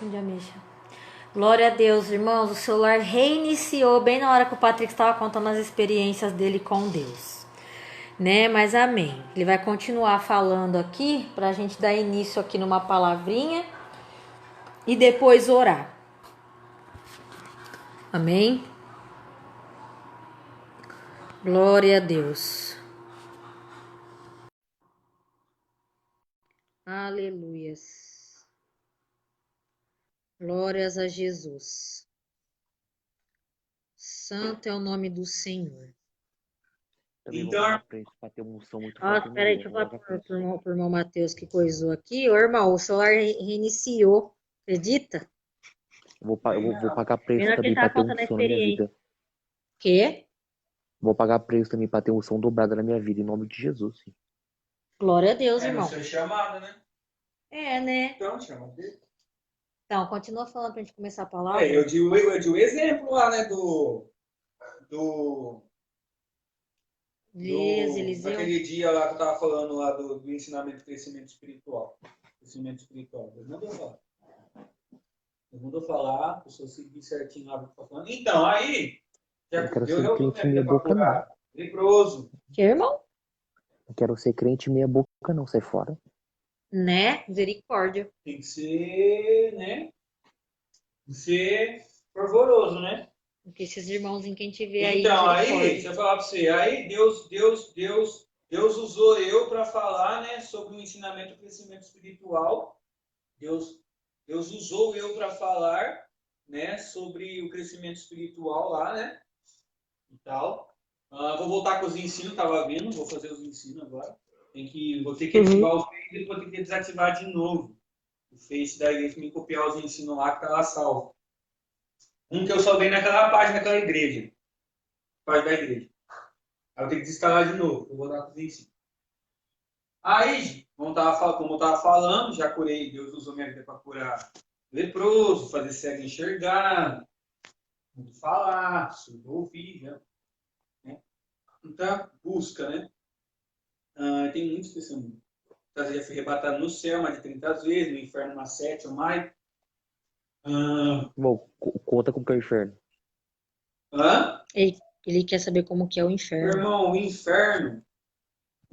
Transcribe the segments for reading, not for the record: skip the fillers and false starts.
Já mexa. Glória a Deus, irmãos. O celular reiniciou bem na hora que o Patrick estava contando as experiências dele com Deus. Né? Mas amém. Ele vai continuar falando aqui para a gente dar início aqui numa palavrinha e depois orar. Amém? Glória a Deus. Aleluias. Glórias a Jesus. Santo é o nome do Senhor. Também vou pagar preço pra ter uma unção muito Ah, forte, peraí, irmão. deixa eu Vou falar pagar pro irmão Matheus que coisou aqui. Ô, irmão, o celular reiniciou. Acredita? vou pagar preço Pena que ele também pra tava ter contando a unção na minha experiência. vida. Quê? Vou pagar preço também pra ter unção dobrada na minha vida, em nome de Jesus. Sim. Glória a Deus, No irmão. seu chamado, né? É, né? Então, chama. Então, continua falando pra gente começar a palavra. Eu digo o exemplo lá, né? Do Eliseu. daquele dia lá que eu tava falando lá do ensinamento de crescimento espiritual. Crescimento espiritual. Deus mandou falar. Deus mandou falar, a pessoa seguir certinho lá o que eu tô falando. Então, aí, já Não quero Deus ser resolveu crente minha meia vida pra boca, não. curar. Leproso. Que irmão? Não quero ser crente meia boca, não. Sai fora. Né? Misericórdia. Tem que ser, né? Tem que ser fervoroso, né? Porque esses irmãozinhos que a gente vê aí. Então, aí, misericórdia. deixa eu falar para você, aí Deus usou eu para falar, né, sobre o ensinamento do crescimento espiritual. Deus usou eu para falar, né, sobre o crescimento espiritual lá, né, e tal. Vou voltar com os ensinos, tava vendo, vou fazer os ensinos agora. Vou ter que ativar o Face e vou ter que desativar de novo o Face da igreja para me copiar os ensinos lá que tá lá salvo. Um que eu salvei naquela página daquela igreja. Página da igreja. Aí eu tenho que desinstalar de novo. Eu vou dar para os Aí, como eu estava falando, já curei. Deus usou minha vida para curar leproso, fazer cego enxergar, mudo falar, surdo ouvir. Né? Então, busca, né? Tem muitos testemunhos. Já fui arrebatado no céu mais de 30 vezes, no inferno umas 7 ou mais. Irmão, conta como que é o inferno. Ele quer saber como que é o inferno. Irmão, o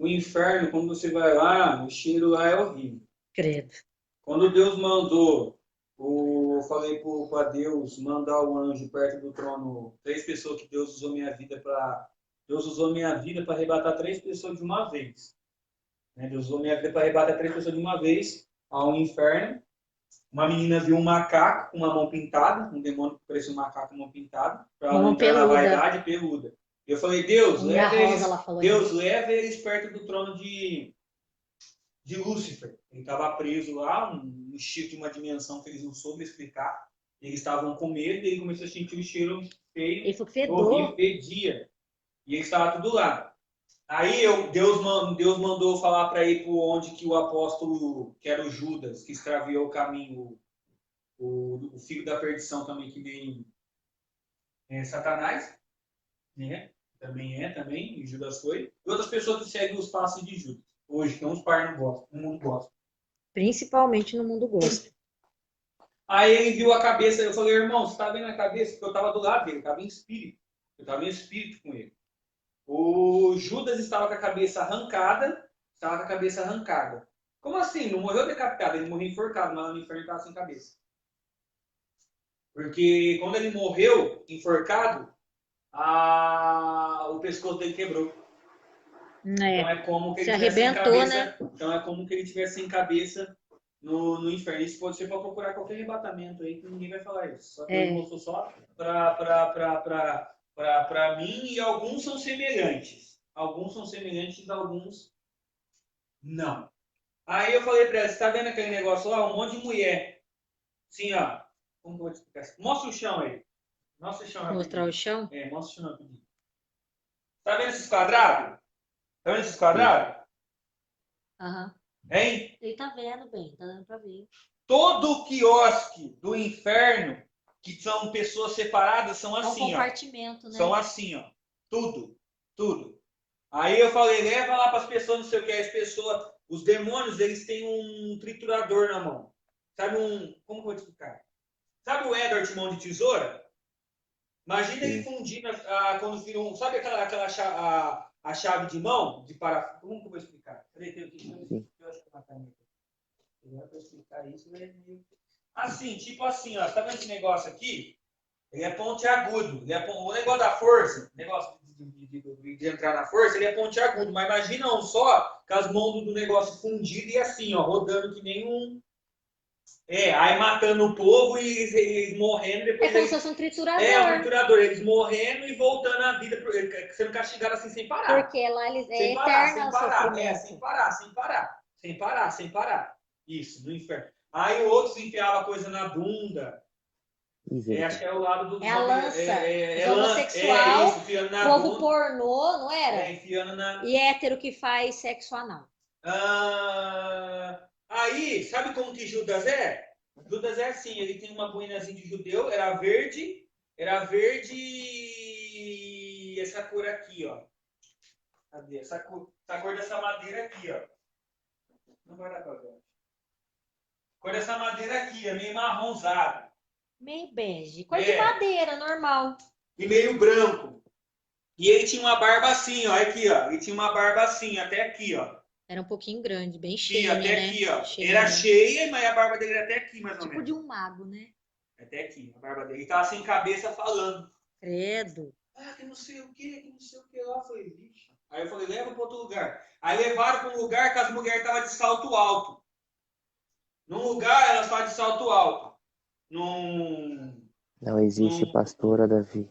inferno, quando você vai lá, o cheiro lá é horrível. Credo. Quando Deus mandou, eu falei para Deus mandar o anjo perto do trono, 3 pessoas que Deus usou minha vida para. Deus usou minha vida para arrebatar 3 pessoas de uma vez. Né? Deus usou minha vida para arrebatar 3 pessoas de uma vez ao inferno. Uma menina viu um macaco com uma mão pintada, um demônio que parecia um macaco com uma mão pintada, para ela não entrar na vaidade peluda. Eu falei, Deus, leva eles perto do trono de Lúcifer. Ele estava preso lá, um cheiro de uma dimensão que eles não soube explicar. Eles estavam com medo e ele começou a sentir o cheiro feio, horrível, fedia. E eles estavam tudo lá. Aí Deus mandou falar para ir para onde que o apóstolo, que era o Judas, que extraviou o caminho, o filho da perdição também, que nem Satanás, né? Também, e Judas foi. E outras pessoas que seguem os passos de Judas. Hoje, que uns pais não gostam, o mundo gosta. Principalmente no mundo gospel. Aí ele viu a cabeça, eu falei, irmão, você está vendo a cabeça? Porque eu estava do lado dele, eu estava em espírito. Eu estava em espírito com ele. O Judas estava com a cabeça arrancada. Como assim? Não morreu decapitado, ele morreu enforcado, mas no inferno estava sem cabeça. Porque quando ele morreu enforcado, o pescoço dele quebrou. Então é como que ele tivesse sem cabeça. Né? Então é como que ele tivesse sem cabeça no inferno. Isso pode ser para procurar qualquer arrebatamento aí, que ninguém vai falar isso. Só que ele mostrou só para mim, e alguns são semelhantes. Alguns não. Aí eu falei para ela, você tá vendo aquele negócio lá? Um monte de mulher. Assim, ó. Como que eu vou te explicar? Mostra o chão aí. Mostra o chão. Mostrar o chão? Mostra o chão rapidinho. Tá vendo esses quadrados? Aham. Hein? Ele tá vendo bem, tá dando pra ver. Todo quiosque do inferno, que são pessoas separadas, são assim, ó. É um compartimento, né? São assim, ó. Tudo. Aí eu falei, leva lá para as pessoas, não sei o que, as pessoas, os demônios, eles têm um triturador na mão. Sabe como que eu vou te explicar? Sabe o Edward Mão de Tesoura? Imagina ele Sim. fundindo quando vira um. Sabe a chave de mão? De parafuso? Como que eu vou explicar? Peraí, Sim. eu acho que uma caneta. Para explicar isso, vai meio. Assim, tipo assim, ó. Tá vendo esse negócio aqui? Ele é pontiagudo. O negócio da força, o negócio de entrar na força, ele é pontiagudo. Mas imagina um só com as mãos do negócio fundido e assim, ó, rodando que nem um. Aí matando o povo e eles morrendo. Depois É como se fosse um um triturador. triturador. Eles morrendo e voltando à vida, sendo castigados assim sem parar. Porque lá eles Sem é parar, eterno sem o parar. sofrimento. Sem parar, sem parar. Sem parar, sem parar. Isso, no inferno. Aí outros enfiavam coisa na bunda. Acho que é o lado do. É a lança. É homossexual, isso, enfiando na povo bunda. pornô, não era? Enfiando na. E hétero que faz sexo anal. Aí, sabe como que Judas é? Judas é assim, ele tem uma boinazinha de judeu, era verde e essa cor aqui, ó. Cadê? Essa cor dessa madeira aqui, ó. Não vai dar pra ver. Cor dessa madeira aqui, é meio marronzada. Meio bege. Cor de madeira, normal. E meio branco. E ele tinha uma barba assim, ó. Aqui, ó. Ele tinha uma barba assim, até aqui, ó. Era um pouquinho grande, bem cheia, cheia, até né? aqui, ó. Cheia. Era cheia, mas a barba dele era até aqui, mais ou tipo menos. Tipo de um mago, né? Até aqui, a barba dele. Ele tava sem cabeça falando. Credo. Que não sei o que lá. Eu falei, vixe. Aí eu falei, leva para outro lugar. Aí levaram para um lugar que as mulheres estavam de salto alto. Num lugar, elas estavam de salto alto. Não existe pastora, Davi.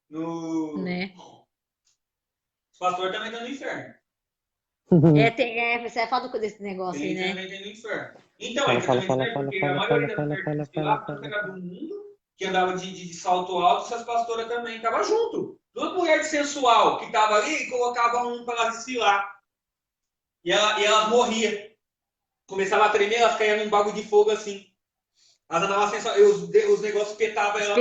Né? Os pastores também estão no inferno. Você fala desse negócio aí, né? Também tem no inferno. Então, fala, porque a maioria do mundo que andava de salto alto, essas pastoras também estavam junto. Toda mulher de sensual que estava ali, colocava um para elas desfilar. E elas morriam. Começava a tremer, elas caíam num bagulho de fogo assim. Elas andavam sensual, os negócios espetavam ela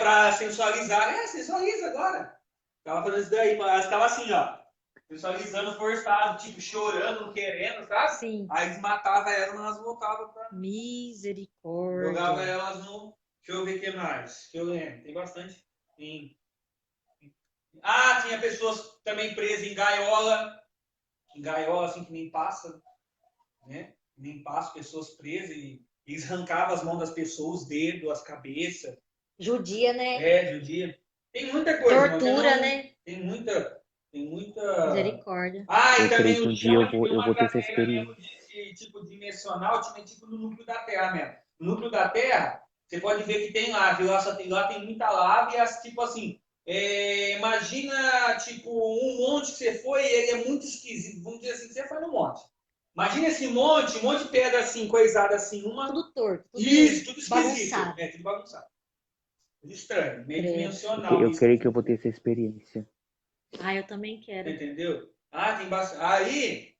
pra sensualizar. Sensualiza agora. Tava fazendo isso daí, elas estavam assim, ó. Sensualizando forçado, tipo, chorando, querendo, sabe? Sim. Aí eles matavam elas, mas elas voltavam pra. Misericórdia. Jogava elas no. Deixa eu ver o que mais. Que eu lembro. Tem bastante. Tinha pessoas também presas em gaiola. Em gaiola, assim, que nem passa. Né? Nem passa, pessoas presas. E eles arrancavam as mãos das pessoas, os dedos, as cabeças. Judia, né? Judia. Tem muita coisa. Tortura, né? Tem muita. Misericórdia. E também um dia eu vou ter essa experiência. Tipo dimensional, tipo no núcleo da Terra mesmo. No núcleo da Terra, você pode ver que tem lava, lá tem muita lava e tipo assim, imagina tipo um monte que você foi e ele é muito esquisito, vamos dizer assim, que você foi no monte. Imagina esse monte de pedra assim, coisada assim, tudo torto, tudo esquisito. Bagunçado. Tudo bagunçado. Tudo estranho, meio dimensional. Eu creio que eu vou ter essa experiência. Eu também quero. Entendeu? Tem bastante. Aí,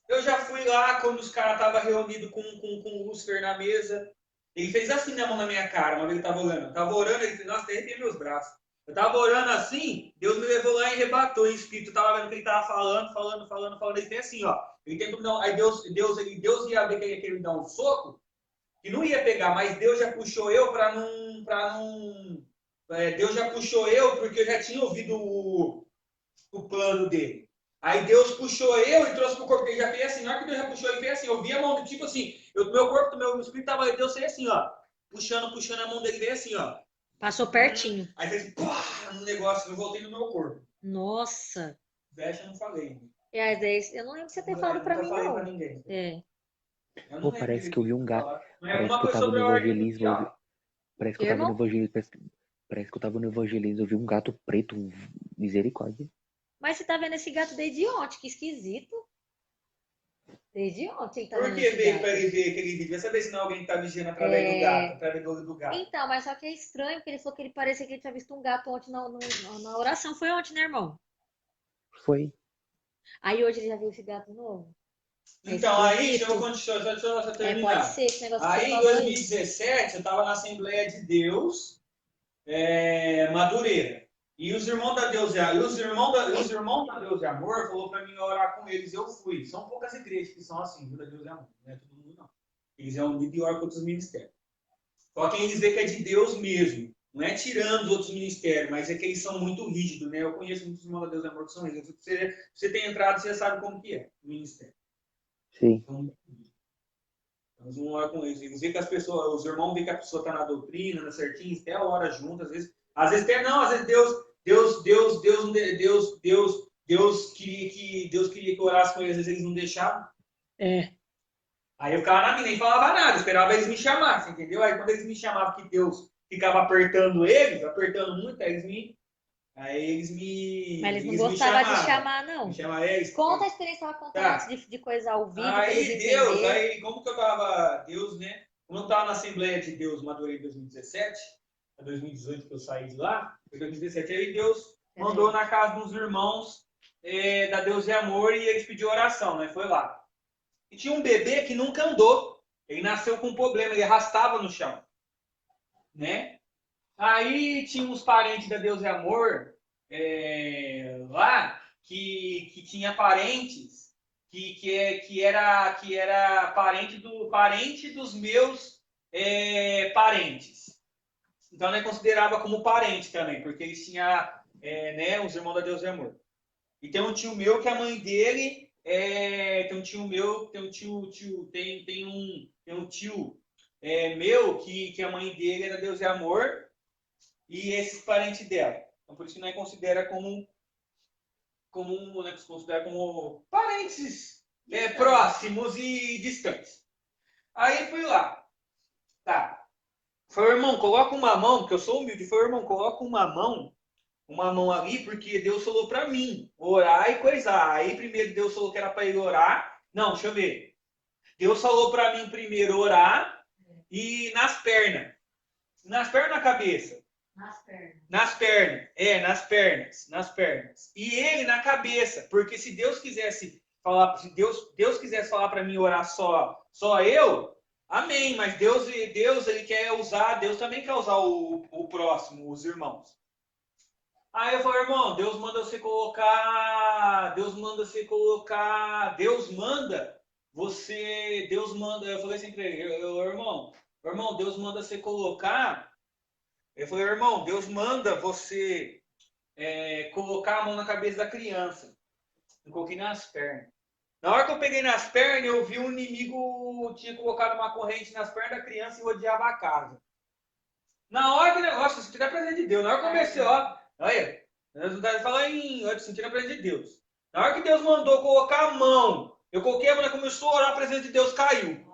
eu já fui lá quando os caras estavam reunidos com o Lúcifer na mesa. Ele fez assim na mão na minha cara, uma vez ele estava orando. Eu estava orando, ele fez, nossa, arrepiei meus braços. Eu estava orando assim, Deus me levou lá e rebatou em espírito. Eu estava vendo que ele estava falando. Ele fez assim, ó. Ele tentou me dar aí Deus ia ver que ele me dar um soco, que não ia pegar, mas Deus já puxou eu para não. Deus já puxou eu porque eu já tinha ouvido o plano dele. Aí Deus puxou eu e trouxe pro corpo dele. Já fez assim, na hora que Deus já puxou, ele fez assim. Eu vi a mão do tipo assim, meu corpo, meu espírito tava, Deus fez assim, ó. Puxando a mão dele, veio assim, ó. Passou pertinho. Aí fez pá, no negócio, eu voltei no meu corpo. Nossa. Veste, eu não falei. Eu não lembro se você ter falado pra mim, não. Pra ninguém. Pô, parece que eu vi um gato. Parece que eu tava no evangelismo. Parece que eu tava no evangelismo. Parece que eu tava no evangelismo. Eu vi um gato preto. Misericórdia. Mas você tá vendo esse gato desde ontem, que esquisito. Desde ontem ele tá vendo esse gato. Por que veio pra ele ver aquele vídeo? Vai saber se não alguém tá vigiando através do gato, através do gato. Então, mas só que é estranho, porque ele falou que ele parecia que ele tinha visto um gato ontem na oração. Foi ontem, né, irmão? Foi. Aí hoje ele já viu esse gato novo? Então, aí, deixa eu terminar. Pode ser esse negócio aí, em 2017, eu tava na Assembleia de Deus, Madureira. E os irmãos da Deus e Amor falou para mim orar com eles. Eu fui. São poucas igrejas que são assim, da Deus e Amor. Não é todo mundo, não. Eles é unido e oram com outros ministérios. Só quem eles vê que é de Deus mesmo. Não é tirando os outros ministérios, mas é que eles são muito rígidos, né? Eu conheço muitos irmãos da Deus e Amor que são rígidos. Você tem entrado, você sabe como que é o ministério. Sim. Então, nós vamos lá com eles. Eles veem que as pessoas, os irmãos veem que a pessoa está na doutrina, na certinho, até a hora junto, às vezes até não, às vezes Deus queria que eu orasse com eles, às vezes eles não deixavam. Aí eu ficava na minha, nem falava nada, esperava eles me chamarem, entendeu? Aí quando eles me chamavam que Deus ficava apertando eles, apertando muito, aí eles me. Mas eles não me gostavam de chamavam. chamar, não. Me chamava eles. Conta a experiência que ela contando Tá. antes de coisa ao vivo, pra Aí eles Deus, entenderem. aí como que eu tava, Deus, né? Como eu tava na Assembleia de Deus, Madureira em 2017, a 2018 que eu saí de lá, foi 2017, aí Deus mandou na casa dos irmãos da Deus e Amor e eles pediram oração, né? Foi lá. E tinha um bebê que nunca andou. Ele nasceu com um problema, ele arrastava no chão, né? Aí tinha uns parentes da Deus e Amor lá que tinha parentes que era parente dos meus parentes. Então, né, considerava como parente também, porque eles tinham né, os irmãos da Deus e Amor. E tem um tio meu que a mãe dele tem um tio meu, tem um tio meu que a mãe dele era Deus e Amor e esses parentes dela. Então, por isso que nós considera como parentes próximos e distantes. Aí fui lá. Tá. Foi, irmão, coloca uma mão, porque eu sou humilde. Foi, irmão, coloca uma mão ali, porque Deus falou para mim orar e coisar. Aí primeiro Deus falou que era para ele orar. Não, deixa eu ver. Deus falou para mim primeiro orar e nas pernas. Nas pernas ou na cabeça? Nas pernas. Nas pernas. E ele na cabeça, porque se Deus quisesse falar, se Deus quisesse falar para mim orar só eu, amém, mas Deus ele quer usar, Deus também quer usar o próximo, os irmãos. Aí eu falei, irmão, Deus manda, eu falei assim para ele, irmão, Deus manda você colocar. Eu falei, irmão, Deus manda você colocar a mão na cabeça da criança. Eu coloquei nas pernas. Na hora que eu peguei nas pernas, eu vi um inimigo tinha colocado uma corrente nas pernas da criança e rodeava a casa. Na hora que o negócio, sentir a presença de Deus. Na hora que eu comecei, olha, falar em sentir a presença de Deus. Na hora que Deus mandou colocar a mão, eu coloquei a mão, começou a orar, a presença de Deus caiu.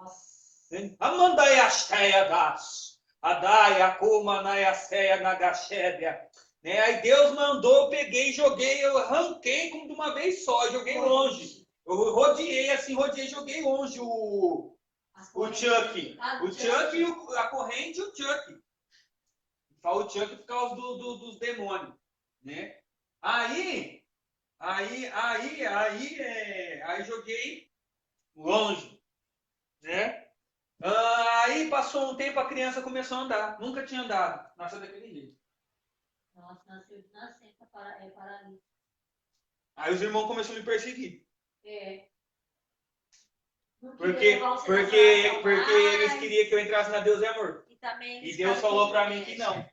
Amanda e a cheia das. Adai, Akuma, Nayaseia, Nagashédia. Né? Aí Deus mandou, eu peguei, joguei, eu arranquei como de uma vez só, joguei longe. Eu rodeei, joguei longe o Chuck. O Chuck, a corrente e o Chuck. Fala o Chuck por causa dos demônios. Né? Aí joguei longe. Né? Aí passou um tempo, a criança começou a andar. Nunca tinha andado. Nasceu daquele jeito. Nossa, nasceu de nascença, paralítico. Aí os irmãos começaram a me perseguir. Porque eles queriam que eu entrasse na Deus e Amor. E Deus falou para mim que não.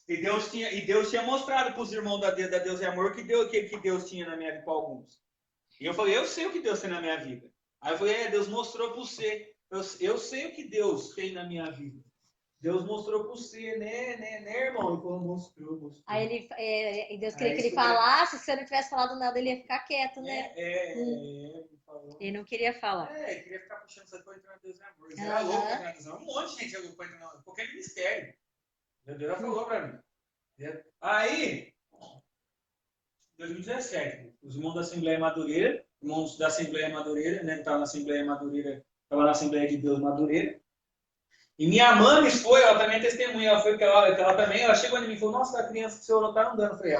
E Deus tinha mostrado para os irmãos da Deus e Amor que Deus tinha na minha vida para alguns. E eu falei, eu sei o que Deus tem na minha vida. Aí eu falei, Deus mostrou para você. Eu sei o que Deus tem na minha vida. Deus mostrou para você, né, irmão? Ele falou, mostrou. Aí Deus queria que ele falasse, se você não tivesse falado nada, ele ia ficar quieto, né? Ele não queria falar. Ele queria ficar puxando essa coisa para Deus e Amor. Ele era louco para entrar Deus e Amor. Um monte de gente é louco para entrar em qualquer ministério. Deus já falou para mim. Aí, 2017, os irmãos da Assembleia Madureira, né? Estava na Assembleia Madureira, estava na Assembleia de Deus Madureira. E minha mãe ela também é testemunha, ela também, ela chegou em mim e falou, nossa, a criança que o senhor está andando. Eu falei,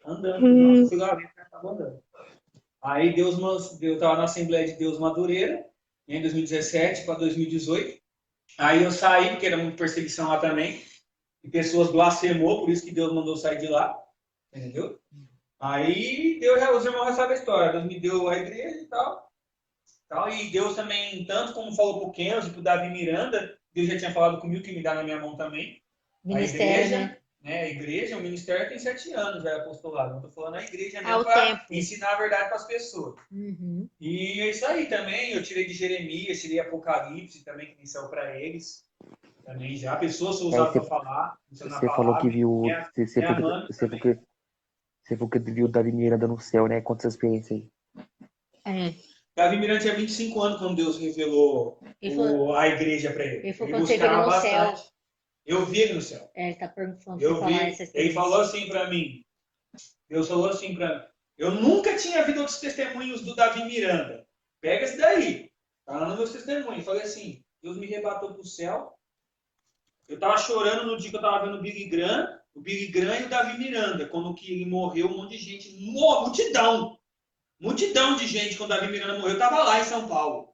andando. Nossa, eu fui lá ver, estava andando. Aí eu estava na Assembleia de Deus Madureira, em 2017 para 2018. Aí eu saí, porque era muita perseguição lá também. E pessoas blasfemou, por isso que Deus mandou sair de lá. Entendeu? Aí os irmãos já sabem a história. Deus me deu a igreja e tal. Tal. E Deus também, tanto como falou pro Kenzo e pro Davi Miranda, Deus já tinha falado comigo que me dá na minha mão também. Ministério, A igreja, o ministério tem 7 anos já apostolado. Não tô falando a igreja mesmo Ao para tempo. ensinar a verdade para as pessoas. Uhum. E é isso aí também. Eu tirei de Jeremias, tirei Apocalipse também, que iniciou para eles. Também já. Pessoas são usadas para falar. Você falou que viu. Você falou que viu o Davi Miranda no céu, né? Conta essa experiência aí. É. Davi Miranda tinha 25 anos quando Deus revelou a igreja para ele. Ele falou Ele quando você viu ele buscava no bastante. céu. Eu vi ele no céu. Ele tá perguntando Eu falar vi. essa experiência. Ele falou assim para mim. Deus falou assim para mim. Eu nunca tinha visto outros testemunhos do Davi Miranda. Pega esse daí. Tá lá nos meus testemunhos. Eu falei assim, Deus me arrebatou pro céu. Eu tava chorando no dia que eu tava vendo o Billy Graham e o Davi Miranda. Quando que ele morreu, um monte de gente. Multidão de gente quando o Davi Miranda morreu. Eu tava lá em São Paulo.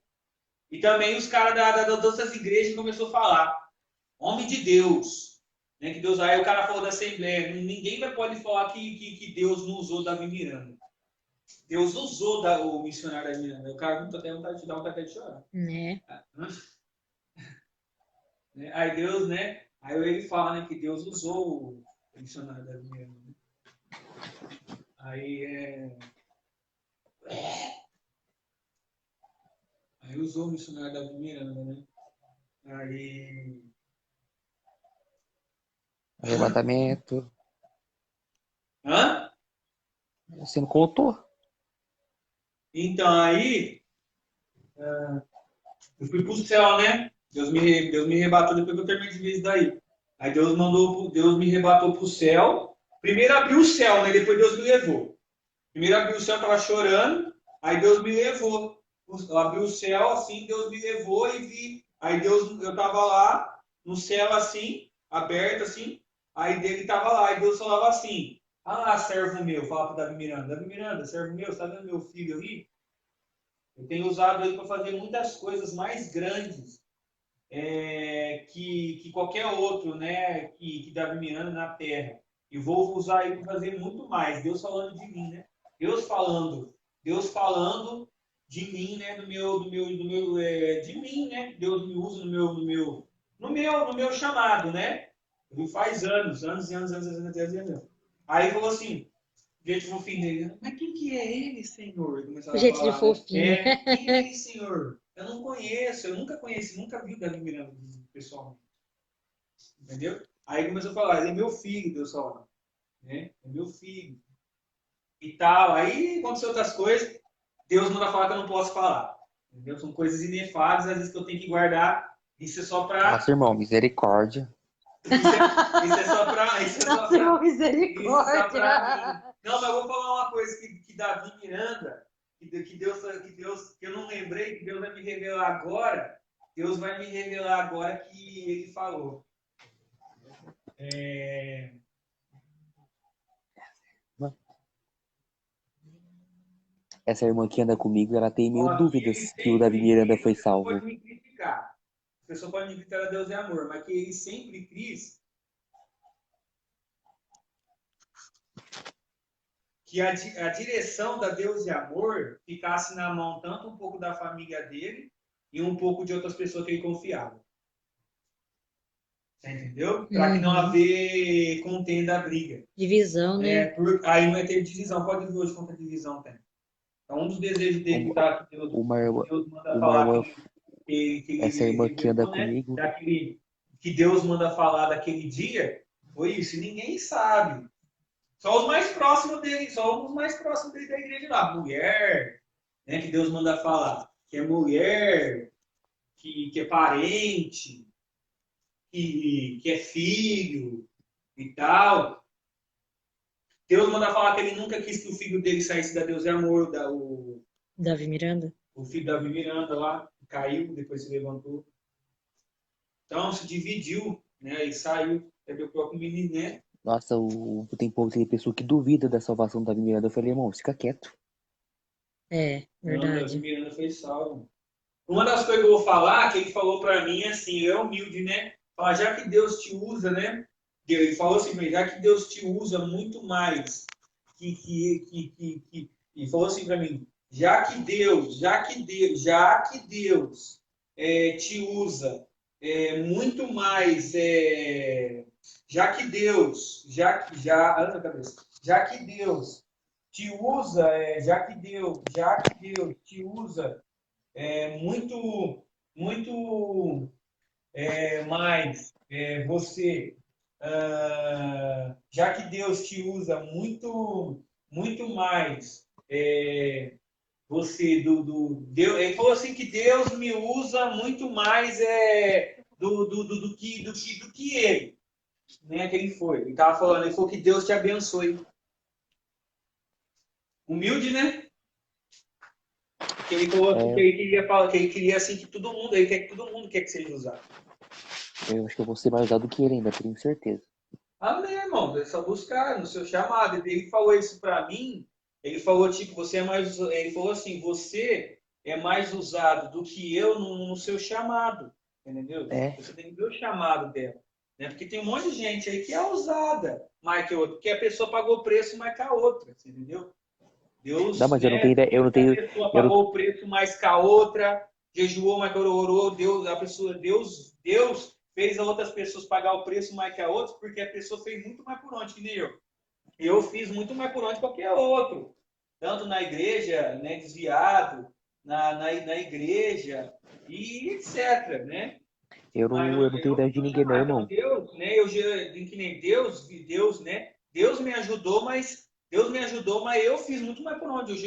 E também os caras das igrejas começaram a falar. Homem de Deus. Né, que Deus, aí o cara falou da Assembleia. Ninguém pode falar que Deus não usou Davi Miranda. Deus usou o missionário Davi Miranda. O cara não tem vontade de dar vontade de chorar. Né? Aí Deus, né? Aí ele fala, né, que Deus usou o missionário Davi Miranda. Né? Aí usou o missionário Davi Miranda, né? Aí Arrebatamento. Hã? Você não contou? Então, aí eu fui pro céu, né? Deus me arrebatou depois que eu terminei de ver isso daí. Aí Deus me arrebatou pro céu. Primeiro abriu o céu, né? Depois Deus me levou. Primeiro abriu o céu, eu tava chorando. Aí Deus me levou. Abriu o céu, assim, Deus me levou e vi. Aí eu tava lá, no céu, assim, aberto, assim. Aí dele tava lá, e Deus falava assim, servo meu, fala para Davi Miranda, servo meu, você tá vendo meu filho ali? Eu tenho usado ele para fazer muitas coisas mais grandes que qualquer outro, né, que Davi Miranda na terra. E vou usar ele para fazer muito mais. Deus falando de mim, né? Deus falando de mim, né, de mim, né? Deus me usa no meu chamado, né? Faz anos. Aí falou assim, gente fofinho dele, mas quem que é ele, Senhor? O jeito de fofinho. Quem é ele, Senhor? Eu não conheço, eu nunca conheci, nunca vi o Davi Miranda pessoalmente. Entendeu? Aí começou a falar, ele é meu filho, Deus falando. Né? É meu filho. E tal. Aí aconteceu outras coisas, Deus manda falar que eu não posso falar. Entendeu? São coisas inefáveis, às vezes que eu tenho que guardar. Isso é só para... Nossa, irmão, misericórdia. Isso é só para... Nossa, misericórdia. Não, mas eu vou falar uma coisa que Davi Miranda, que eu não lembrei, que Deus vai me revelar agora. Deus vai me revelar agora que ele falou. Essa irmã que anda comigo, ela tem mil dúvidas que o Davi Miranda foi salvo. Pode me criticar. A pessoa pode me criticar a Deus é amor, mas que ele sempre quis que a direção da Deus e Amor ficasse na mão tanto um pouco da família dele e um pouco de outras pessoas que ele confiava. Você entendeu? Para que não haver contenda, briga. Divisão, né? Aí não vai ter divisão. Pode ver hoje quanta divisão tem. Então, um dos desejos dele tá que Deus manda falar essa irmã que anda comigo, que Deus manda falar daquele dia, foi isso. E ninguém sabe. Só os mais próximos dele, da igreja lá. Mulher, né, que Deus manda falar. Que é mulher, que é parente, que é filho e tal. Deus manda falar que ele nunca quis que o filho dele saísse da Deus é Amor, Davi Miranda. O filho Davi Miranda lá, caiu, depois se levantou. Então se dividiu, né, e saiu, teve o próprio menino, né? Nossa, tem pessoa que duvida da salvação do Davi Miranda. Eu falei, irmão, fica quieto. É, verdade. Não, Davi Miranda foi salvo. Uma das coisas que eu vou falar, que ele falou para mim, assim, ele é humilde, né? Fala, já que Deus te usa, né? Ele falou assim, já que Deus te usa muito mais, ele falou assim para mim, já que Deus te usa muito mais, já que Deus, ah, na cabeça, já que Deus te usa, já que Deus te usa muito, muito mais você, já que Deus te usa muito, muito mais você Deus, ele falou assim que Deus me usa muito mais do que ele, né? Que ele foi. Ele estava falando, ele falou que Deus te abençoe. Humilde, né? Que ele falou assim, que É, ele queria falar, que ele queria assim que todo mundo, ele quer que todo mundo quer que seja usado. eu acho que eu vou ser mais usado que ele ainda, tenho certeza. Amém, irmão. É só buscar no seu chamado. Ele falou isso para mim. Ele falou tipo, você é mais, ele falou assim, você é mais usado do que eu no seu chamado, entendeu? É, Você tem que ver o chamado dela, né? Porque tem um monte de gente aí que é usada mais que a outra, porque a pessoa pagou o preço mais que a outra, entendeu? não, Deus, mas eu não né? tenho ideia, eu Viu não que a tenho, pessoa eu não, pagou o preço mais que a outra, jejuou mais que a outra, orou, Deus fez as outras pessoas pagar o preço mais que a outra, porque a pessoa fez muito mais por onde, que nem eu. Eu fiz muito mais por onde que qualquer outro. Tanto na igreja, né, desviado, na igreja, e etc, né? Mas eu não tenho eu ideia de fui ninguém não, chamado. Então, irmão. Deus, né? Que nem Deus, né? Deus me ajudou, mas eu fiz muito mais por onde. Eu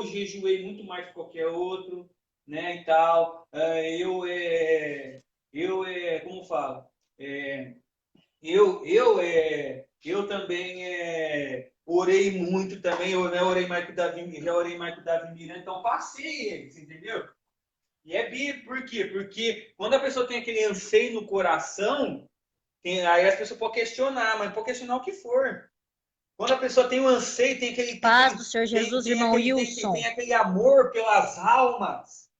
jejuei muito mais que qualquer outro, né? E tal. Como falo? É, eu também orei muito também. Eu, né, orei mais que o Davi, já orei mais que o Davi Miranda, então passei eles, entendeu? E é bíblico, por quê? Porque quando a pessoa tem aquele anseio no coração, aí as pessoas podem questionar, mas pode questionar o que for. Quando a pessoa tem um anseio, Paz do Senhor Jesus, irmão tem Wilson. aquele amor pelas almas,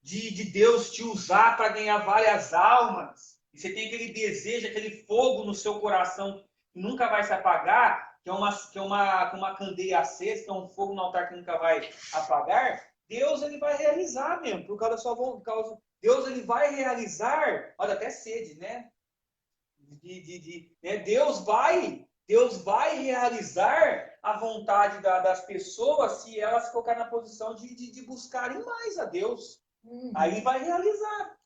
de Deus te usar para ganhar várias almas, e você tem aquele desejo, aquele fogo no seu coração que nunca vai se apagar, que é uma candeia acesa, que é um fogo no altar que nunca vai apagar, Deus ele vai realizar mesmo, por causa da sua vontade. Deus ele vai realizar, olha, até sede, né? Né? Deus vai realizar a vontade das pessoas se elas colocarem na posição de buscarem mais a Deus. Aí vai realizar,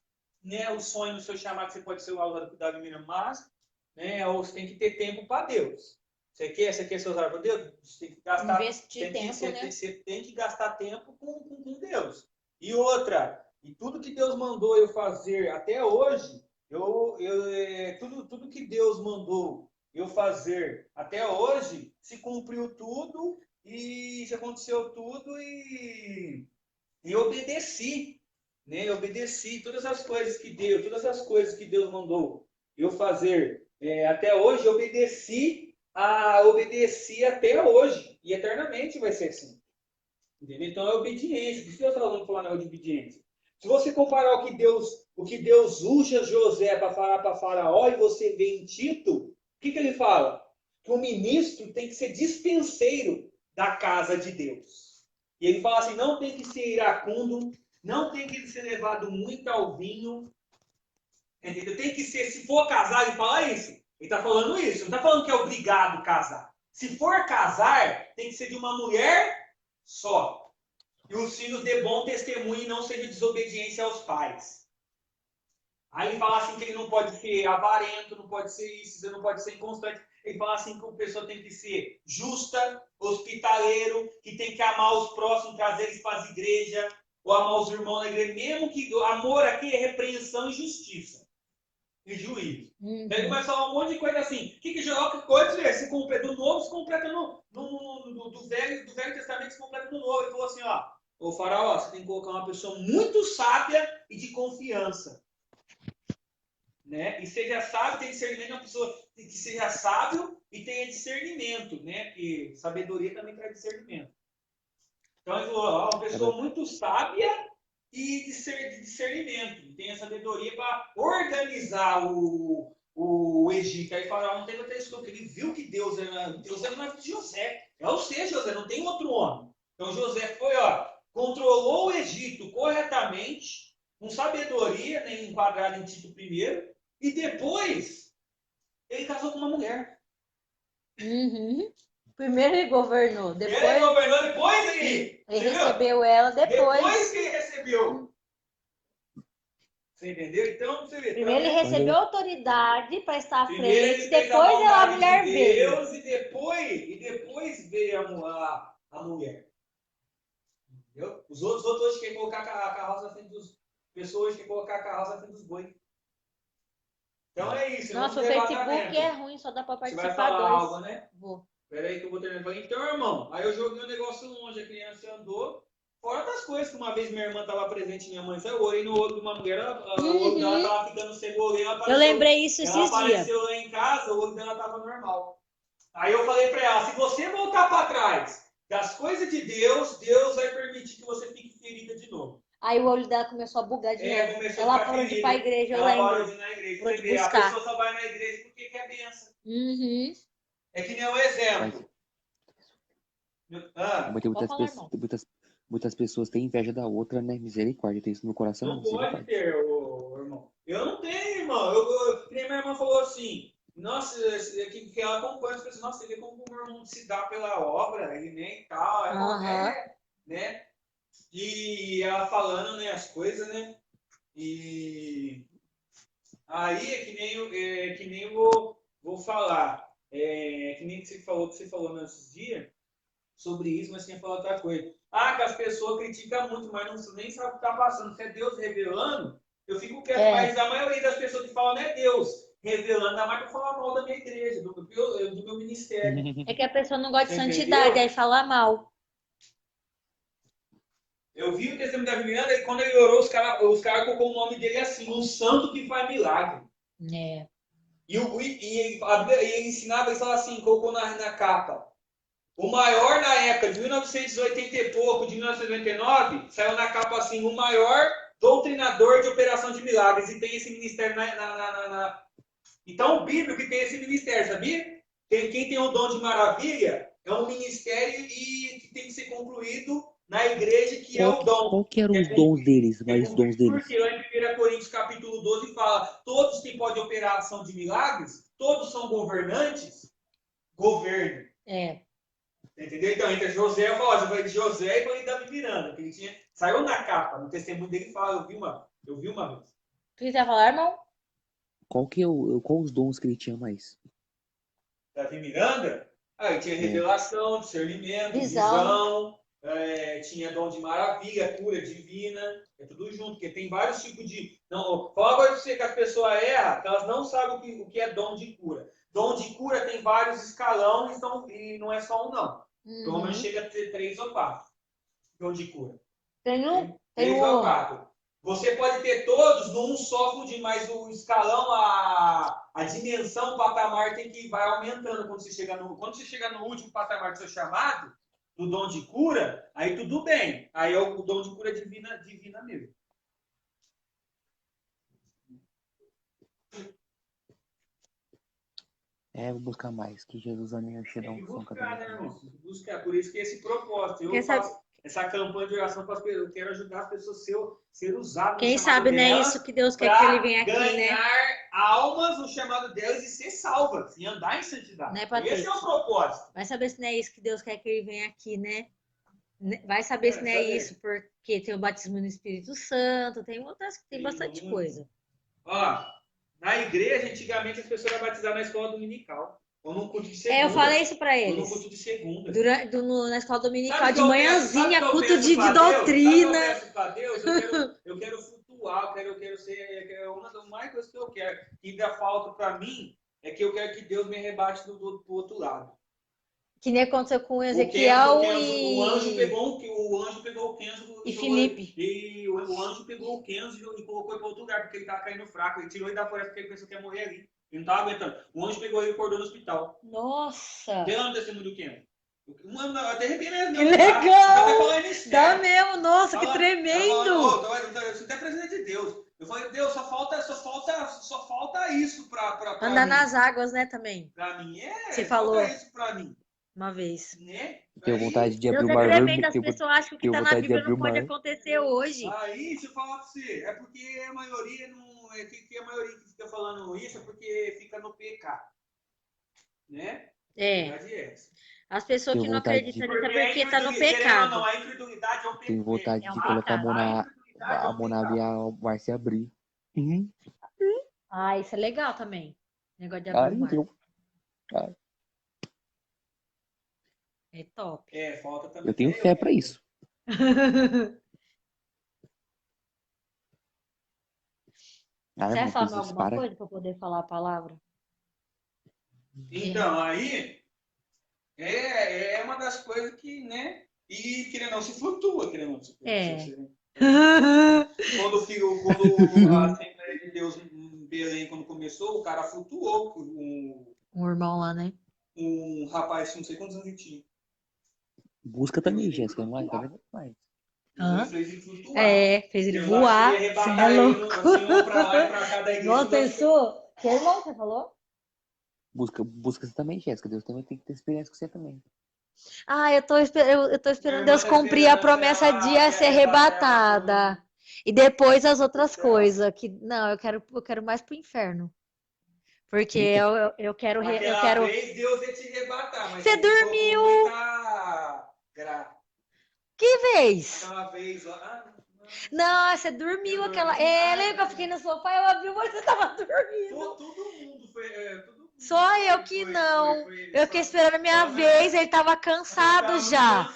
né, o sonho do seu chamado. Você pode ser o aluno da menina, mas, né, você tem que ter tempo para Deus. Você quer ser usado para Deus? Você tem que gastar Investir tempo, né? você tem que gastar tempo com Deus. E outra, e tudo que Deus mandou eu fazer até hoje, tudo que Deus mandou eu fazer até hoje, se cumpriu tudo e já aconteceu tudo e obedeci, né? Eu obedeci todas as coisas que Deus mandou eu fazer até hoje, obedeci até hoje e eternamente vai ser assim. Entendeu? Então é obediência. Por isso que Deus está falando de obediência. Se você comparar o que Deus usa José para falar para Faraó e você vê em Tito, o que ele fala? Que o ministro tem que ser dispenseiro da casa de Deus. E ele fala assim: não tem que ser iracundo, não tem que ser levado muito ao vinho, entendeu? Tem que ser, se for casar, ele fala isso. Ele está falando isso, não está falando que é obrigado casar. Se for casar, tem que ser de uma mulher só. E os filhos dê bom testemunho e não seja desobediência aos pais. Aí ele fala assim que ele não pode ser avarento, não pode ser isso, você não pode ser inconstante. Ele fala assim que a pessoa tem que ser justa, hospitaleiro, que tem que amar os próximos, trazer eles para as igrejas, ou amar os irmãos na igreja, mesmo que amor aqui é repreensão e justiça. E juízo. Daí ele começa a falar um monte de coisa assim. O que coisa se completa do novo, se completa do velho Testamento, se completa no novo. Ele falou assim, ó, ô Faraó, você tem que colocar uma pessoa muito sábia e de confiança. Né? E seja sábio, tem discernimento, uma pessoa que seja sábio e tenha discernimento, né? Porque sabedoria também traz discernimento. Então ele falou, ó, uma pessoa muito sábia e de discernimento, tem a sabedoria para organizar o Egito. Aí Faraó não teve até isso, porque ele viu que Deus era na vida de José. É o ser José, não tem outro homem. Então José foi, ó, controlou o Egito corretamente, com sabedoria, nem enquadrado em Tito I, e depois ele casou com uma mulher. Uhum. Primeiro ele governou, Ele depois governou, depois ele recebeu ela, depois que ele recebeu. Você entendeu? Então, você vê. Primeiro ele Então, recebeu autoridade para estar à primeiro ele frente, fez depois a vontade mulher de veio. Deus e depois veio a mulher. Entendeu? Os outros hoje querem colocar a carroça na frente dos... Pessoas que colocar a carroça na frente dos bois. Então é isso. Nossa, o vamos Facebook é ruim, só dá para Você vai participar falar dois. algo, né? Vou. Peraí que eu vou terminar. Então, irmão, aí eu joguei um negócio longe, a criança andou. Fora das coisas que uma vez minha irmã estava presente, minha mãe saiu, eu orei no olho de uma mulher, o olho dela estava ficando cego, Eu lembrei isso esses dias. Ela apareceu lá em casa, o olho dela estava normal. Aí eu falei para ela, se você voltar para trás das coisas de Deus, Deus vai permitir que você fique ferida de novo. Aí o olho dela começou a bugar de novo. Ela parou de ir para a igreja, eu lembro. Parou de ir na igreja. Vou Você vê, a pessoa só vai na igreja porque quer bênção. Uhum. É que nem um exemplo. Muitas pessoas têm inveja da outra, né? Misericórdia, tem isso no coração. Não pode ter, irmão. Eu não tenho, irmão. Minha irmã falou assim, nossa, que ela acompanha, eu falei assim, nossa, você vê como o meu irmão se dá pela obra, ele nem tal, né? E ela falando, né, as coisas, né? E aí é que nem eu vou falar. É que nem que você falou nesses dias sobre isso, mas tinha falado outra coisa. Que as pessoas criticam muito, mas não nem sabe o que está passando. Se é Deus revelando, eu fico quieto, mas a maioria das pessoas que falam não é Deus revelando, ainda mais para falar mal da minha igreja, do meu ministério. É que a pessoa não gosta de santidade, aí fala mal. Eu vi o testemunho da Viviana e quando ele orou, os caras colocou o nome dele assim, um santo que faz milagre. É. E ele ensinava, ele falava assim, colocou na capa. O maior na época, de 1980 e pouco, de 1999, saiu na capa assim, o maior doutrinador de operação de milagres. E tem esse ministério Então, o bíblico que tem esse ministério, sabia? Quem tem o dom de maravilha é um ministério que tem que ser concluído na igreja, que é o dom. Qual que eram os dons deles? Porque lá em 1 Coríntios capítulo 12 fala, todos que podem operar ação de milagres, todos são governantes, governo. Entendeu? Então, entre José, eu falei de José e falei de Davi Miranda, que ele saiu na capa, no testemunho dele fala, eu vi uma vez. Tu quiser falar, irmão? Qual os dons que ele tinha mais? Davi Miranda? Ele tinha revelação, discernimento, visão, tinha dom de maravilha, cura divina, é tudo junto, porque tem vários tipos de... Não, fala agora pra você que as pessoas erram, que elas não sabem o que é dom de cura. Dom de cura tem vários escalões, e não é só um, não. Pelo menos chega a ter 3 ou 4. Dom de cura. Tem 3 ou 4. Você pode ter todos num só fundir, mas o escalão, a dimensão, o patamar vai aumentando quando você chega no último patamar do seu chamado, do dom de cura, aí tudo bem. Aí é o dom de cura divina mesmo. Vou buscar mais, que Jesus vai me encher da unção. Buscar, por isso que esse propósito. Eu faço essa campanha de oração para as pessoas. Eu quero ajudar as pessoas a ser usadas. Quem sabe, né? Isso que Deus quer que ele venha aqui, né? Ganhar almas no chamado delas e ser salvas. E andar em santidade. Né, esse é o propósito. Vai saber se não é isso que Deus quer que ele venha aqui, né? Vai saber se não é isso, porque tem o batismo no Espírito Santo, tem bastante coisa. Na igreja, antigamente, as pessoas eram batizadas na escola dominical. Ou num culto de segunda. Eu falei isso pra eles. Ou no culto de segunda. Na escola dominical, de manhãzinha, culto de doutrina. Eu quero flutuar, eu quero ser... Uma das mais coisas que eu quero. Que ainda falta pra mim é que eu quero que Deus me rebate do outro lado. Que nem aconteceu com Ezequiel O anjo pegou o Kenzo e Felipe. E o anjo pegou o Kenzo e colocou ele para outro lugar, porque ele estava caindo fraco. Ele tirou ele da floresta porque ele pensou que ia morrer ali. Ele não estava aguentando. O anjo pegou ele e acordou no hospital. Nossa! Tem lá no testemunho do Kenzo. Até arrepiei mesmo. Que legal! Dá mesmo, nossa, que tremendo! Você está presente de Deus. Eu falei, Deus, só falta isso para andar nas águas, né, também. Para mim, Você falou. Isso para mim. uma vez. Né? Tenho Aí, vontade de Deus abrir o é mar tremendo, as vermelho. pessoas acham que o que Tenho tá na vontade de Bíblia abrir não o pode mar. acontecer hoje. deixa eu falar pra você. É porque a maioria não. Que a maioria que fica falando isso é porque fica no pecado. Né? A É, verdade é essa. as pessoas Tenho que não vontade de, acreditam nisso é porque tá no Querendo ou não, pecado. a incredulidade é um tenho vontade É um de colocar pecado. a mão na água e o mar se abrir. Uhum. Ah, isso é legal também. Negócio de abrir Ai, o eu mar. tenho, ai, É top. Falta também eu tenho ter fé pra isso. Ai, Você vai irmão, falar mais Jesus, alguma para. coisa para poder falar a palavra? Então, aí é uma das coisas que, né? E querendo ou não, se flutua, querendo ou não. É. Quando a Assembleia de Deus em Belém, quando começou, o cara flutuou. Um irmão lá, né? Um rapaz, não sei quantos anos ele tinha. Busca Deus também, fez ele Jéssica. Não vai, tá flutuar. vendo mais. Deus fez ele flutuar. É, fez ele Deus voar. ia Você é arrebatar ele louco. assim, ou pra lá e pra cá da igreja. Nossa, pensou? Que irmão você falou? Busca você também, Jéssica. Deus também tem que ter experiência com você também. Ah, eu tô esperando Minha irmã Deus tá cumprir a esperando promessa de ela ser arrebatar ela arrebatada. E depois as outras céu. coisas. Que, não, eu quero mais pro inferno. Porque Eita. eu quero. Eu Aquela quero. vez Deus ia te arrebatar, mas Você você ficou com dormiu! muita graça. Que vez? Aquela vez lá. Não, você dormiu aquela. É, lembra que eu fiquei no sofá e eu abri o olho e você tava dormindo. Todo mundo foi. Todo mundo Só eu que não. Eu fiquei esperando a minha vez, ele tava cansado já.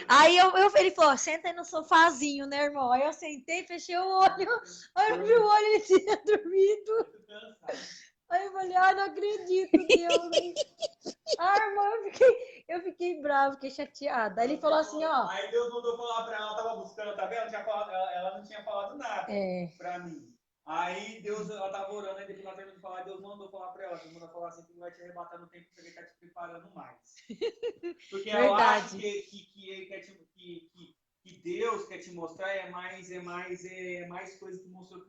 Aí ele falou, senta aí no sofazinho, né, irmão? Aí eu sentei, fechei o olho. Aí eu abri o olho e ele tinha dormido. Aí eu falei, ai, não acredito, Deus. Ah, irmão, eu fiquei brava, fiquei chateada. Aí ele falou assim, ó. Aí Deus mandou falar pra ela, ela tava buscando, tá vendo? Ela não tinha falado nada pra mim. Aí Deus, ela tava orando, aí depois ela terminou de falar, Deus mandou falar pra ela, Deus mandou falar assim, que não vai te arrebatar no tempo que ele tá te preparando mais. Porque eu acho que Deus quer te mostrar mais coisa que mostrou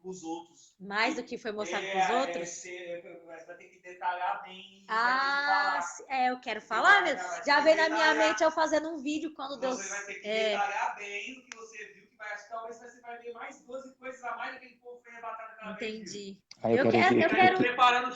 pros outros. Mais do que foi mostrado pros outros? Você vai ter que detalhar bem. Eu quero falar mesmo. Já veio na minha mente eu fazendo um vídeo quando Deus. Você vai ter que detalhar bem o que você viu, que talvez você vai ver mais 12 coisas a mais daquele povo que foi arrebatado naquela vez. Entendi. Aí Eu quero preparando o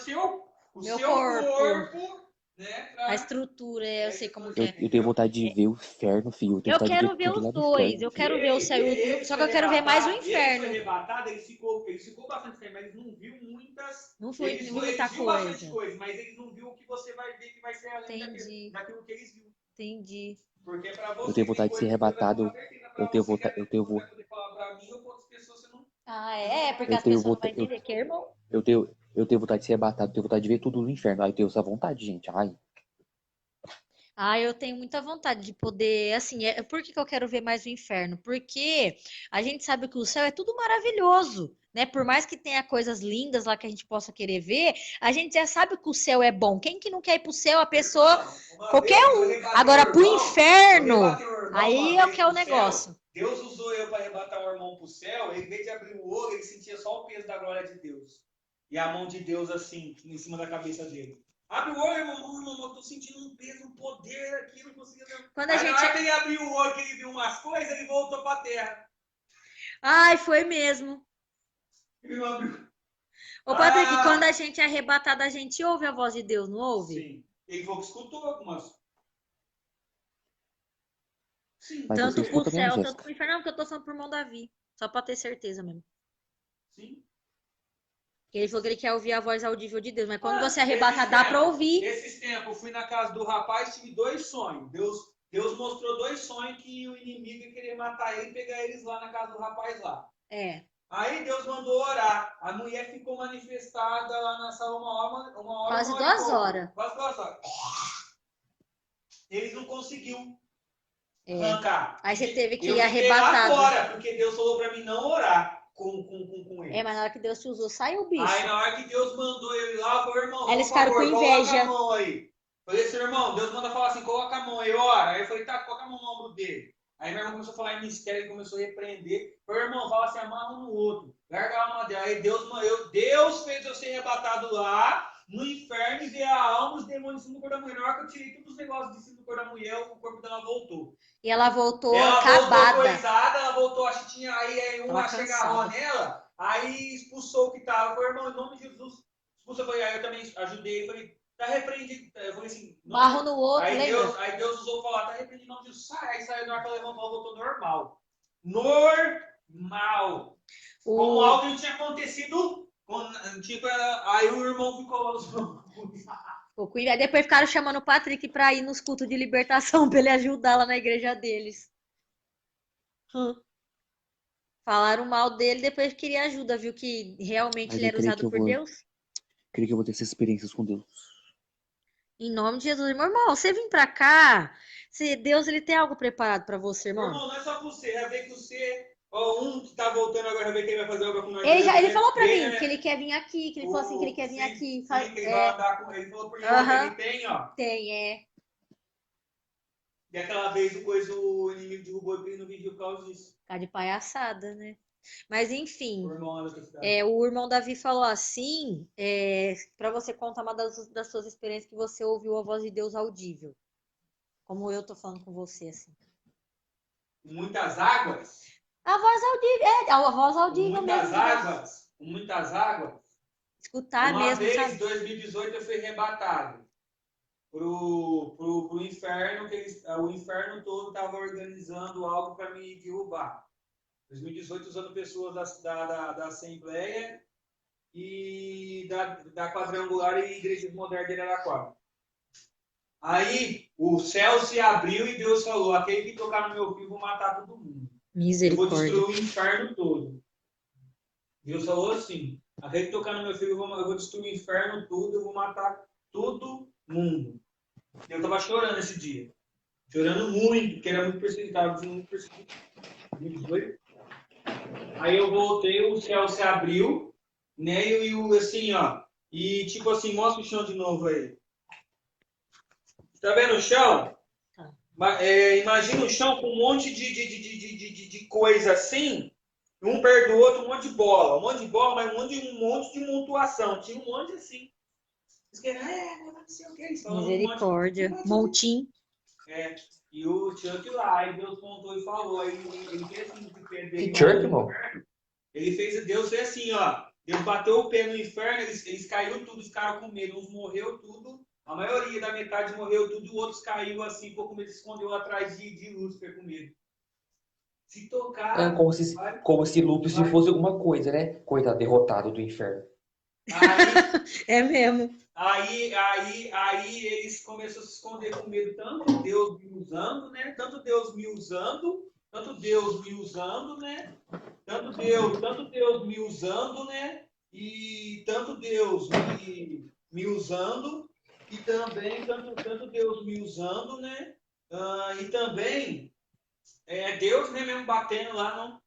meu seu corpo, né? A estrutura, eu sei como que é. Eu tenho vontade de ver o inferno, filho. Eu quero ver os dois. Eu quero ver o céu e o inferno. Só que eu quero ver mais o inferno. Ele foi arrebatado, ele ficou bastante tempo, mas eles não viu muitas. Não foi eles muita viu coisa. Bastante coisa, mas eles não viu o que você vai ver que vai ser além daquilo que eles viram. Entendi. Porque pra você, eu tenho vontade de ser arrebatado. Eu tenho vontade. Porque as pessoas não vão entender que é irmão. Eu tenho vontade de ser arrebatado, tenho vontade de ver tudo no inferno. Aí eu tenho essa vontade, gente. Eu tenho muita vontade de poder, assim, por que eu quero ver mais o inferno? Porque a gente sabe que o céu é tudo maravilhoso, né? Por mais que tenha coisas lindas lá que a gente possa querer ver, a gente já sabe que o céu é bom. Quem que não quer ir pro céu? A pessoa, qualquer um. Agora, pro inferno, aí é o que é o negócio. Deus usou eu para arrebatar o irmão pro céu, em vez de abrir o olho, ele sentia só o peso da glória de Deus. E a mão de Deus assim, em cima da cabeça dele. Abre o olho, irmão, eu tô sentindo um peso, um poder aqui, não conseguia ver. Quando a gente... Na hora que ele abriu o olho, que ele viu umas coisas, ele voltou pra terra. Ai, foi mesmo. Ele não abriu. Ô, Patrick, quando a gente é arrebatado, a gente ouve a voz de Deus, não ouve? Sim. Ele falou que escutou algumas. Sim. Tanto pro céu, tanto pro inferno. Não, porque eu tô falando pro irmão Davi. Só pra ter certeza mesmo. Sim. Ele falou que ele quer ouvir a voz audível de Deus, mas quando você arrebata, dá pra ouvir. Esses tempos, eu fui na casa do rapaz, tive 2 sonhos. Deus mostrou 2 sonhos que o inimigo ia querer matar ele e pegar eles lá na casa do rapaz lá. Aí Deus mandou orar. A mulher ficou manifestada lá na sala uma hora. Quase 2 horas. Quase 2 horas. Eles não conseguiu arrancar. Aí você teve que ir arrebatado. Agora, porque Deus falou pra mim não orar com ele. Mas na hora que Deus te usou, saiu o bicho. Aí na hora que Deus mandou ele lá, falou, irmão, aí eles ficaram com inveja. Coloca a mão aí. Falei assim, irmão, Deus manda falar assim, coloca a mão aí, ora. Aí eu falei, tá, coloca a mão no ombro dele. Aí meu irmão começou a falar em mistério, ele começou a repreender. Falei, irmão, fala assim, amarra um no outro. Larga a mão dele. Aí Deus fez eu ser arrebatado lá. no inferno e ver a alma, os demônios em cima do corpo da mulher. Na hora que eu tirei todos os negócios de cima do corpo da mulher, o corpo dela voltou. E ela voltou Ela acabada. voltou coisada, ela voltou, acho que tinha aí uma agarrou nela, aí expulsou o que tava. Eu falei, irmão, em nome de Jesus, expulsou. Aí eu também ajudei, falei, tá repreendido. Eu falei assim, barro no outro, aí lembra? Deus usou falar, tá repreendido em nome de Jesus. Aí saiu na hora que ela levantou, voltou normal. Normal. Como algo não tinha acontecido, tipo, aí o irmão ficou lá. Aí depois ficaram chamando o Patrick pra ir nos cultos de libertação pra ele ajudar lá na igreja deles. Falaram mal dele, depois queria ajuda, viu que realmente ele era usado por Deus. Creio que eu vou ter essas experiências com Deus. Em nome de Jesus, meu irmão, você vem pra cá, Deus ele tem algo preparado pra você, irmão. Irmão, não é só pra você, já vê que você, um que tá voltando agora, já vê que ele vai fazer obra com nós. Ele falou pra mim que ele quer vir aqui, que ele falou assim que ele quer vir aqui. Sim, que ele vai andar com ele, falou por que ele tem, ó. Tem, E aquela vez o inimigo derrubou ele no vídeo por causa disso. Tá de palhaçada, né? Mas enfim, o irmão Davi falou assim, para você contar uma das suas experiências que você ouviu a voz de Deus audível. Como eu tô falando com você, assim. Muitas águas? A voz audível, a voz audível muitas águas, muitas águas. Escutar uma mesmo, vez, sabe? Em 2018, eu fui arrebatado pro inferno, o inferno todo estava organizando algo para me derrubar. 2018, usando pessoas da Assembleia e da Quadrangular e Igreja Moderna de Araraquara. Aí, o céu se abriu e Deus falou, aquele que tocar no meu filho, vou matar todo mundo. Misericórdia. Eu vou destruir o inferno todo. Deus falou assim, aquele que tocar no meu filho, eu vou destruir o inferno todo, eu vou matar todo mundo. Eu estava chorando esse dia. Chorando muito, porque era muito perseguido. Muito perseguido. Aí eu voltei, o céu se abriu, né? E assim, ó. E tipo assim, mostra o chão de novo aí. Tá vendo o chão? Imagina o chão com um monte de coisa assim, um perto do outro, um monte de bola, mas um monte de montuação. Tinha um monte assim. Não sei o que é isso. Misericórdia. Montinho. E o Chuck lá, aí Deus contou e falou, aí ele fez assim com o pé dele. Chuck, irmão? Deus fez assim, ó. Deus bateu o pé no inferno, eles caíram tudo, ficaram com medo, uns morreu tudo, a maioria da metade morreu tudo, e outros caiu assim, pouco medo, se escondeu atrás de Lúcifer com medo. Se tocar... como se Lúcifer fosse alguma coisa, né? Coitado, derrotado do inferno. É mesmo. Aí eles começaram a se esconder com medo, tanto Deus me usando, né? Tanto Deus me usando, né? Tanto Deus me usando, né? E tanto Deus me usando, e também tanto Deus me usando, né? E também Deus, né, mesmo batendo lá, não.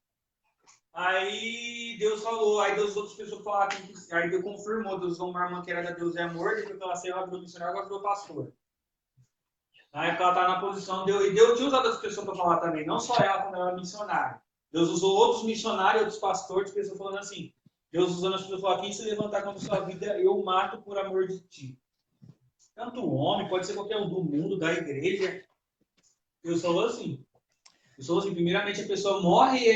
Aí Deus falou, aí Deus outras pessoas falaram, aí Deus confirmou, Deus usou uma irmã que era da Deus é Amor, depois que ela saiu, ela virou missionária, agora virou pastor. Na época ela tá na posição, e Deus tinha usado as pessoas para falar também, não só ela quando ela era missionária. Deus usou outros missionários, outros pastores, pessoas falando assim, Deus usando as pessoas falando, quem se levantar contra a sua vida, eu mato por amor de ti. Tanto homem, pode ser qualquer um do mundo, da igreja. Deus falou assim. Primeiramente a pessoa morre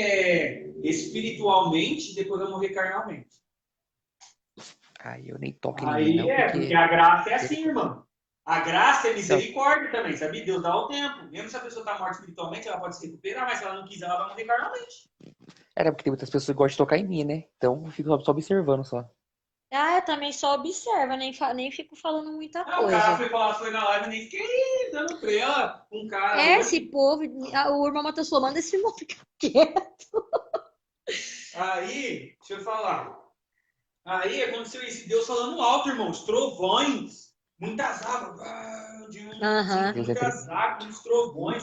espiritualmente, depois vai morrer carnalmente. Aí eu nem toco em ninguém, não. Porque a graça é assim, irmão. A graça é misericórdia também, sabe? Deus dá o tempo. Mesmo se a pessoa está morta espiritualmente, ela pode se recuperar, mas se ela não quiser, ela vai morrer carnalmente. Porque tem muitas pessoas que gostam de tocar em mim, né? Então eu fico só observando só. Eu também só observo, nem fico falando muita coisa. O cara foi na live, nem fiquei dando pra ela, um cara... Esse povo, o irmão Matheus falou, manda esse irmão ficar quieto. Aí, deixa eu falar. Aí aconteceu isso, Deus falando alto, irmãos, trovões, muitas águas, muitas águas, muitos trovões,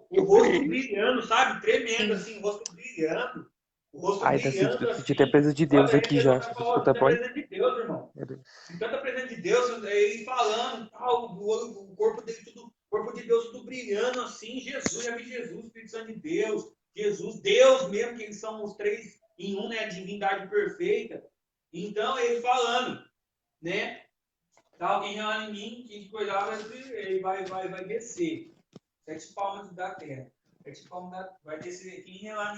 o rosto brilhando, sabe? Tremendo, assim, o rosto brilhando. O rosto brilhando, assim. Senti até a presença de Deus aqui já. Tanta presença de Deus, irmão. Tanta presença de Deus, ele falando, tal, o corpo dele tudo, o corpo de Deus tudo brilhando assim, Jesus, já vi Jesus, Espírito Santo de Deus, Jesus, Deus mesmo, que eles são os três em um, né, a divindade perfeita. Então, ele falando. né? Tá alguém relar em mim, quem cuidar ele vai descer. 7 palmos da terra. 7 palmos da, vai descer. Quem relar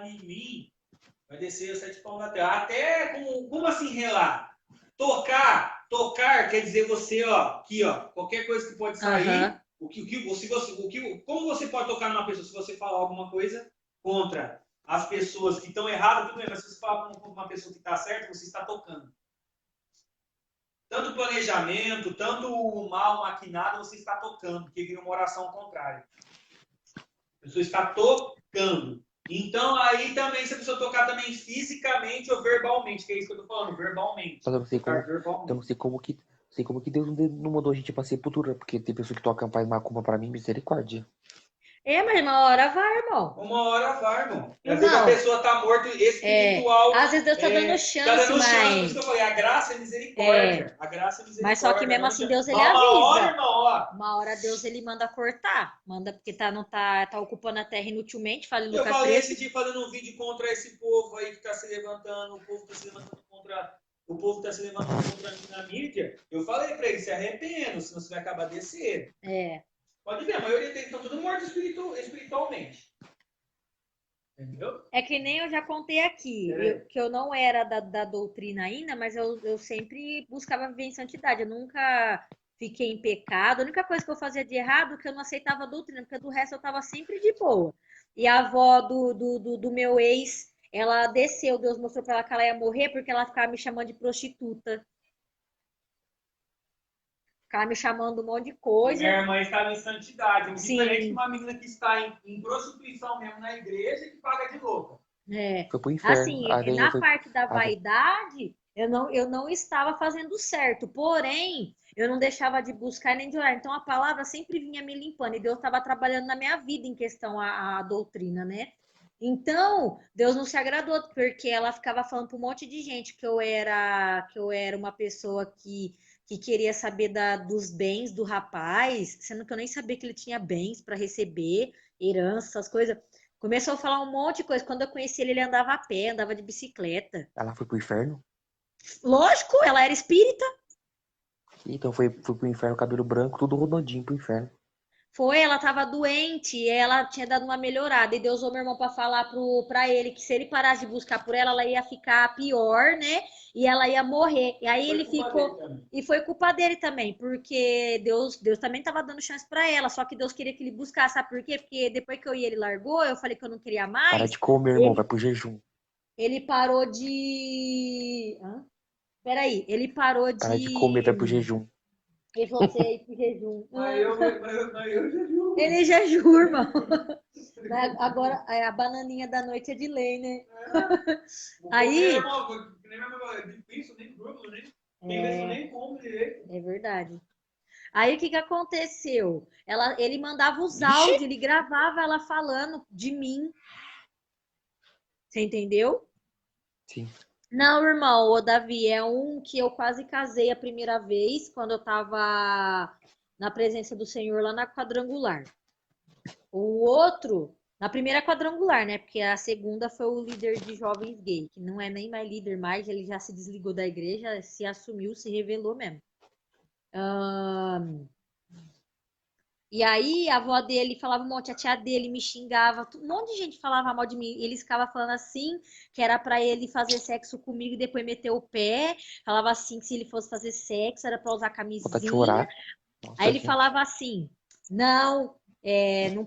em mim, vai descer os 7 palmos da terra. Até como assim relar? Tocar quer dizer você, ó, aqui, ó, qualquer coisa que pode sair. Como você pode tocar numa pessoa se você falar alguma coisa contra as pessoas que estão erradas, tudo bem, mas se você falar com uma pessoa que está certa, você está tocando. Tanto o planejamento, tanto o mal maquinado, você está tocando, porque vira uma oração contrária. A pessoa está tocando. Então, aí também, se a pessoa tocar também fisicamente ou verbalmente, que é isso que eu estou falando, verbalmente. Mas eu não sei como que Deus não mandou a gente pra sepultura, porque tem pessoa que toca faz macumba pra mim, misericórdia. Mas uma hora vai, irmão. Uma hora vai, irmão. Às vezes a pessoa tá morta espiritual. Às vezes Deus tá dando chance, tá dando mas... chance, por isso que eu falei, a graça é misericórdia. A graça é misericórdia. Mas só que mesmo assim Deus, ele avisa. Uma hora Deus, ele manda cortar. Manda porque tá ocupando a terra inutilmente. Fala em Lucas 13. Eu falei esse dia fazendo um vídeo contra esse povo aí que tá se levantando. O povo tá se levantando contra mim na mídia. Eu falei pra ele, se arrependa, senão você vai acabar descendo. Pode ver, a maioria deles estão tudo mortos espiritualmente. Entendeu? É que nem eu já contei aqui, que eu não era da doutrina ainda, mas eu sempre buscava viver em santidade. Eu nunca fiquei em pecado. A única coisa que eu fazia de errado é que eu não aceitava a doutrina, porque do resto eu estava sempre de boa. E a avó do meu ex, ela desceu, Deus mostrou para ela que ela ia morrer porque ela ficava me chamando de prostituta. Ficava me chamando um monte de coisa. Minha irmã estava em santidade. Diferente de uma menina que está em prostituição mesmo na igreja e que paga de louca. Foi pro inferno. Assim, na parte da vaidade, eu não estava fazendo certo. Porém, eu não deixava de buscar nem de orar. Então, a palavra sempre vinha me limpando. E Deus estava trabalhando na minha vida em questão à doutrina, né? Então, Deus não se agradou, porque ela ficava falando para um monte de gente que eu era uma pessoa que queria saber dos bens do rapaz, sendo que eu nem sabia que ele tinha bens para receber, herança, essas coisas. Começou a falar um monte de coisa. Quando eu conheci ele, ele andava a pé, andava de bicicleta. Ela foi pro inferno? Lógico, ela era espírita. Então foi pro inferno, cabelo branco, tudo rodondinho pro inferno. Ela tava doente e ela tinha dado uma melhorada. E Deus usou meu irmão para falar pra ele que se ele parasse de buscar por ela ia ficar pior, né? E ela ia morrer. E aí ele ficou. E foi culpa dele também, porque Deus também tava dando chance para ela. Só que Deus queria que ele buscasse. Sabe por quê? Porque depois que eu ia, ele largou. Eu falei que eu não queria mais. Para de comer, irmão, vai pro jejum. Ele parou de. Peraí, ele parou de. Para de comer, vai pro jejum. Ele falou pra você ir pro jejum. Mas eu jejuo. Ele jejum, irmão. Agora, a bananinha da noite é de lei, né? Aí... É difícil, nem durmo, nem como direito. É verdade. Aí, o que aconteceu? Ele mandava os áudios, ele gravava ela falando de mim. Você entendeu? Sim. Não, irmão, o Davi, é um que eu quase casei a primeira vez, quando eu tava na presença do Senhor lá na quadrangular. O outro, na primeira quadrangular, né? Porque a segunda foi o líder de jovens gay, que não é nem mais líder mais, ele já se desligou da igreja, se assumiu, se revelou mesmo. E aí a avó dele falava um monte, a tia dele me xingava, um monte de gente falava mal de mim. Eles ficavam falando assim, que era pra ele fazer sexo comigo e depois meter o pé. Falava assim que se ele fosse fazer sexo era pra usar camisinha. Nossa, aí ele falava assim, não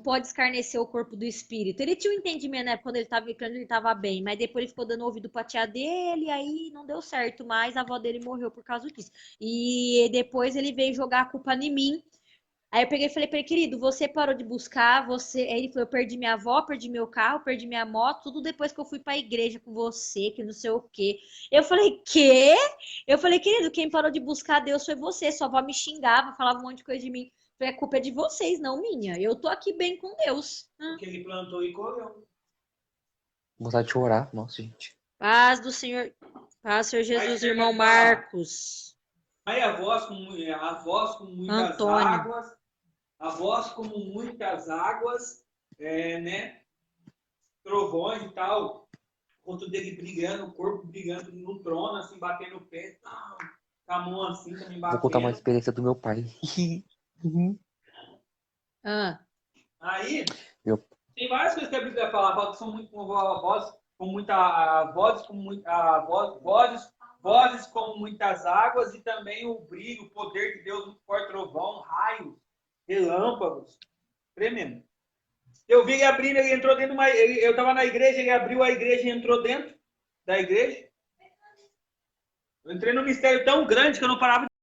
pode escarnecer o corpo do espírito. Ele tinha um entendimento, né, quando ele tava bem, mas depois ele ficou dando ouvido pra tia dele, e aí não deu certo mais, a avó dele morreu por causa disso. E depois ele veio jogar a culpa em mim. Aí eu peguei e falei pra ele, querido, você parou de buscar, Aí ele falou, eu perdi minha avó, perdi meu carro, perdi minha moto, tudo depois que eu fui pra igreja com você, que não sei o quê. Eu falei, quê? Eu falei, querido, quem parou de buscar Deus foi você, sua avó me xingava, falava um monte de coisa de mim. Eu falei, a culpa é de vocês, não minha. Eu tô aqui bem com Deus. Porque ele plantou e colheu. Vontade de orar, nossa, gente. Paz do Senhor, paz, Senhor Jesus, irmão Marcos. Aí a voz com muitas Antônio. águas, a voz como muitas águas, né? Trovões e tal, contra dele brigando, o corpo brigando no trono, assim, batendo o pé, tal. com a mão assim, também Vou contar uma batendo. experiência do meu pai. Ah, Aí, Meu, tem várias coisas que a Bíblia fala que são muito com vozes, com muita vozes, com muita vozes como muitas águas e também o brilho, o poder de Deus, muito forte, trovão, raios, relâmpagos, tremendo. Eu vi ele abrindo, ele entrou dentro de uma. Eu estava na igreja, ele abriu a igreja e entrou dentro da igreja. Eu entrei num mistério tão grande que eu não parava